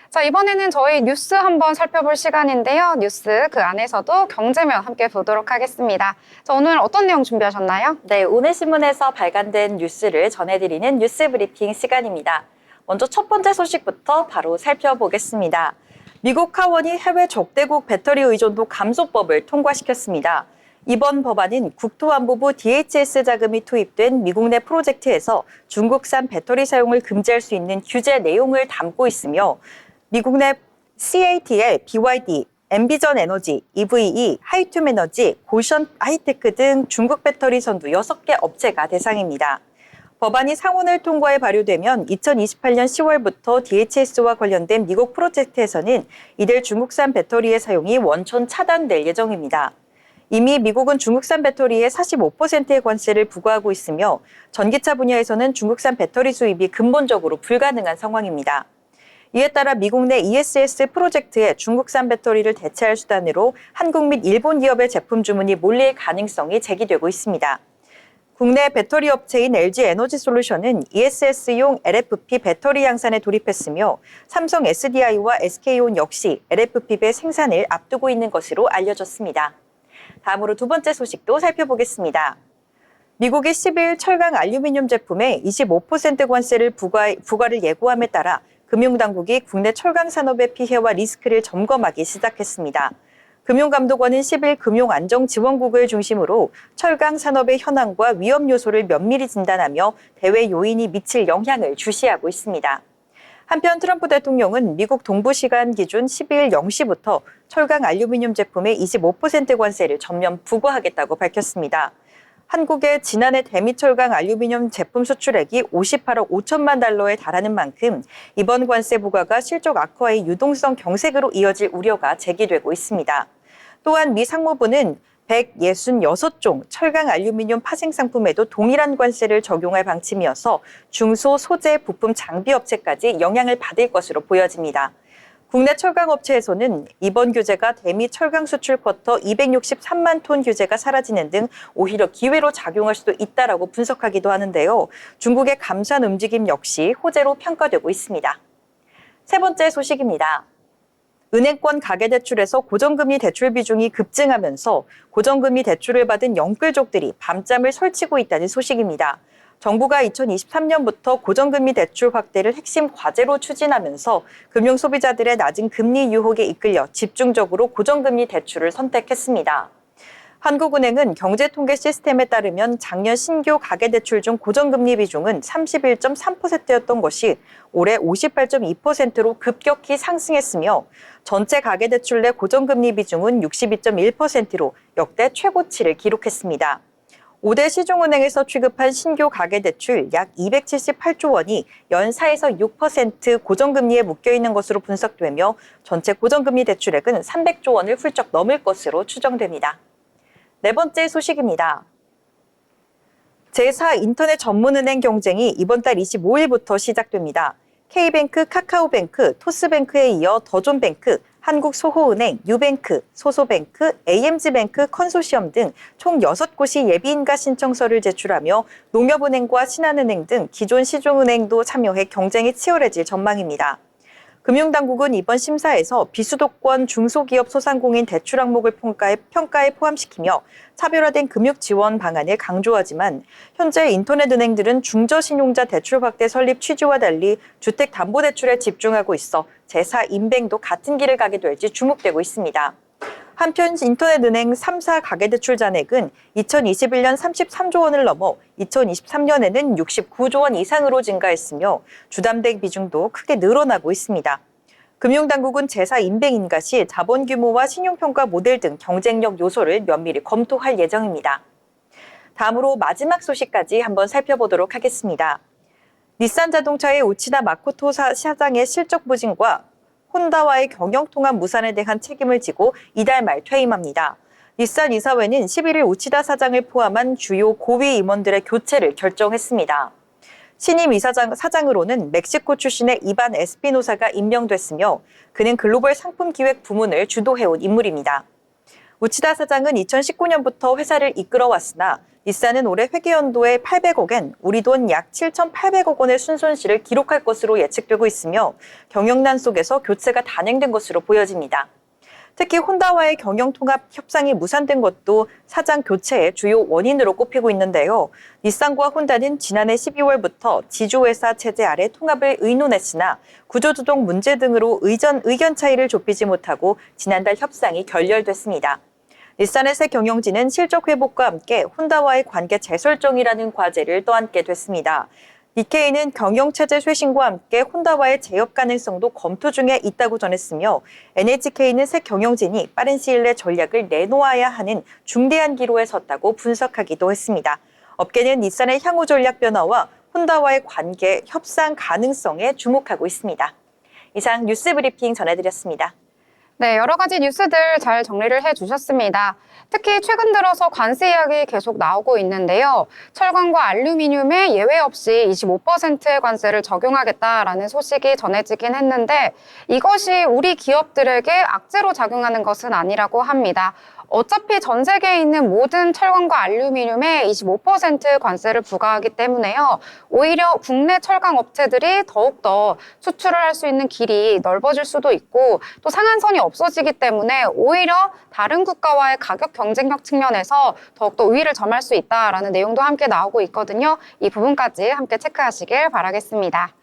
자, 이번에는 저희 뉴스 한번 살펴볼 시간인데요. 뉴스 그 안에서도 경제면 함께 보도록 하겠습니다. 자, 오늘 어떤 내용 준비하셨나요? 네, 오늘 신문에서 발간된 뉴스를 전해드리는 뉴스 브리핑 시간입니다. 먼저 첫 번째 소식부터 바로 살펴보겠습니다. 미국 하원이 해외 적대국 배터리 의존도 감소법을 통과시켰습니다. 이번 법안은 국토안보부 DHS 자금이 투입된 미국 내 프로젝트에서 중국산 배터리 사용을 금지할 수 있는 규제 내용을 담고 있으며 미국 내 CATL, BYD, 엠비전 에너지, EVE, 하이툼 에너지, 고션 하이테크 등 중국 배터리 선두 6개 업체가 대상입니다. 법안이 상원을 통과해 발효되면 2028년 10월부터 DHS와 관련된 미국 프로젝트에서는 이들 중국산 배터리의 사용이 원천 차단될 예정입니다. 이미 미국은 중국산 배터리에 45%의 관세를 부과하고 있으며 전기차 분야에서는 중국산 배터리 수입이 근본적으로 불가능한 상황입니다. 이에 따라 미국 내 ESS 프로젝트에 중국산 배터리를 대체할 수단으로 한국 및 일본 기업의 제품 주문이 몰릴 가능성이 제기되고 있습니다. 국내 배터리 업체인 LG 에너지 솔루션은 ESS용 LFP 배터리 양산에 돌입했으며 삼성 SDI와 SK온 역시 LFP 생산을 앞두고 있는 것으로 알려졌습니다. 다음으로 두 번째 소식도 살펴보겠습니다. 미국이 10일 철강 알루미늄 제품에 25% 관세를 부과를 예고함에 따라 금융당국이 국내 철강 산업의 피해와 리스크를 점검하기 시작했습니다. 금융감독원은 10일 금융안정지원국을 중심으로 철강 산업의 현황과 위험 요소를 면밀히 진단하며 대외 요인이 미칠 영향을 주시하고 있습니다. 한편 트럼프 대통령은 미국 동부 시간 기준 12일 0시부터 철강 알루미늄 제품에 25% 관세를 전면 부과하겠다고 밝혔습니다. 한국의 지난해 대미철강 알루미늄 제품 수출액이 58억 5천만 달러에 달하는 만큼 이번 관세 부과가 실적 악화의 유동성 경색으로 이어질 우려가 제기되고 있습니다. 또한 미 상무부는 166종 철강 알루미늄 파생 상품에도 동일한 관세를 적용할 방침이어서 중소 소재 부품 장비 업체까지 영향을 받을 것으로 보여집니다. 국내 철강 업체에서는 이번 규제가 대미 철강 수출 쿼터 263만 톤 규제가 사라지는 등 오히려 기회로 작용할 수도 있다라고 분석하기도 하는데요. 중국의 감산 움직임 역시 호재로 평가되고 있습니다. 세 번째 소식입니다. 은행권 가계대출에서 고정금리 대출 비중이 급증하면서 고정금리 대출을 받은 영끌족들이 밤잠을 설치고 있다는 소식입니다. 정부가 2023년부터 고정금리 대출 확대를 핵심 과제로 추진하면서 금융소비자들의 낮은 금리 유혹에 이끌려 집중적으로 고정금리 대출을 선택했습니다. 한국은행은 경제통계 시스템에 따르면 작년 신규 가계대출 중 고정금리 비중은 31.3%였던 것이 올해 58.2%로 급격히 상승했으며 전체 가계대출 내 고정금리 비중은 62.1%로 역대 최고치를 기록했습니다. 5대 시중은행에서 취급한 신규 가계대출 약 278조 원이 연 4에서 6% 고정금리에 묶여있는 것으로 분석되며 전체 고정금리 대출액은 300조 원을 훌쩍 넘을 것으로 추정됩니다. 네 번째 소식입니다. 제4 인터넷 전문은행 경쟁이 이번 달 25일부터 시작됩니다. K뱅크, 카카오뱅크, 토스뱅크에 이어 더존뱅크, 한국소호은행, 유뱅크, 소소뱅크, AMG뱅크 컨소시엄 등 총 6곳이 예비인가 신청서를 제출하며 농협은행과 신한은행 등 기존 시중은행도 참여해 경쟁이 치열해질 전망입니다. 금융당국은 이번 심사에서 비수도권 중소기업 소상공인 대출 항목을 평가에 포함시키며 차별화된 금융지원 방안을 강조하지만 현재 인터넷은행들은 중저신용자 대출 확대 설립 취지와 달리 주택담보대출에 집중하고 있어 제4 인뱅도 같은 길을 가게 될지 주목되고 있습니다. 한편 인터넷은행 3사 가계대출 잔액은 2021년 33조 원을 넘어 2023년에는 69조 원 이상으로 증가했으며 주담대 비중도 크게 늘어나고 있습니다. 금융당국은 제4 인뱅인가 시 자본 규모와 신용평가 모델 등 경쟁력 요소를 면밀히 검토할 예정입니다. 다음으로 마지막 소식까지 한번 살펴보도록 하겠습니다. 닛산자동차의 우치다 마코토 사장의 실적 부진과 혼다와의 경영통합 무산에 대한 책임을 지고 이달 말 퇴임합니다. 닛산 이사회는 11일 우치다 사장을 포함한 주요 고위 임원들의 교체를 결정했습니다. 신임 사장으로는 멕시코 출신의 이반 에스피노사가 임명됐으며 그는 글로벌 상품기획 부문을 주도해온 인물입니다. 우치다 사장은 2019년부터 회사를 이끌어왔으나 닛산은 올해 회계연도에 800억엔, 우리 돈 약 7,800억 원의 순손실을 기록할 것으로 예측되고 있으며 경영난 속에서 교체가 단행된 것으로 보여집니다. 특히 혼다와의 경영통합 협상이 무산된 것도 사장 교체의 주요 원인으로 꼽히고 있는데요. 닛산과 혼다는 지난해 12월부터 지주회사 체제 아래 통합을 의논했으나 구조조정 문제 등으로 의견 차이를 좁히지 못하고 지난달 협상이 결렬됐습니다. 닛산의 새 경영진은 실적 회복과 함께 혼다와의 관계 재설정이라는 과제를 떠안게 됐습니다. 니케이는 경영체제 쇄신과 함께 혼다와의 재협 가능성도 검토 중에 있다고 전했으며 NHK는 새 경영진이 빠른 시일 내 전략을 내놓아야 하는 중대한 기로에 섰다고 분석하기도 했습니다. 업계는 닛산의 향후 전략 변화와 혼다와의 관계 협상 가능성에 주목하고 있습니다. 이상 뉴스 브리핑 전해드렸습니다. 네, 여러 가지 뉴스들 잘 정리를 해주셨습니다. 특히 최근 들어서 관세 이야기 계속 나오고 있는데요. 철강과 알루미늄에 예외 없이 25%의 관세를 적용하겠다라는 소식이 전해지긴 했는데 이것이 우리 기업들에게 악재로 작용하는 것은 아니라고 합니다. 어차피 전 세계에 있는 모든 철강과 알루미늄에 25% 관세를 부과하기 때문에요. 오히려 국내 철강 업체들이 더욱더 수출을 할 수 있는 길이 넓어질 수도 있고 또 상한선이 없어지기 때문에 오히려 다른 국가와의 가격 경쟁력 측면에서 더욱더 우위를 점할 수 있다라는 내용도 함께 나오고 있거든요. 이 부분까지 함께 체크하시길 바라겠습니다.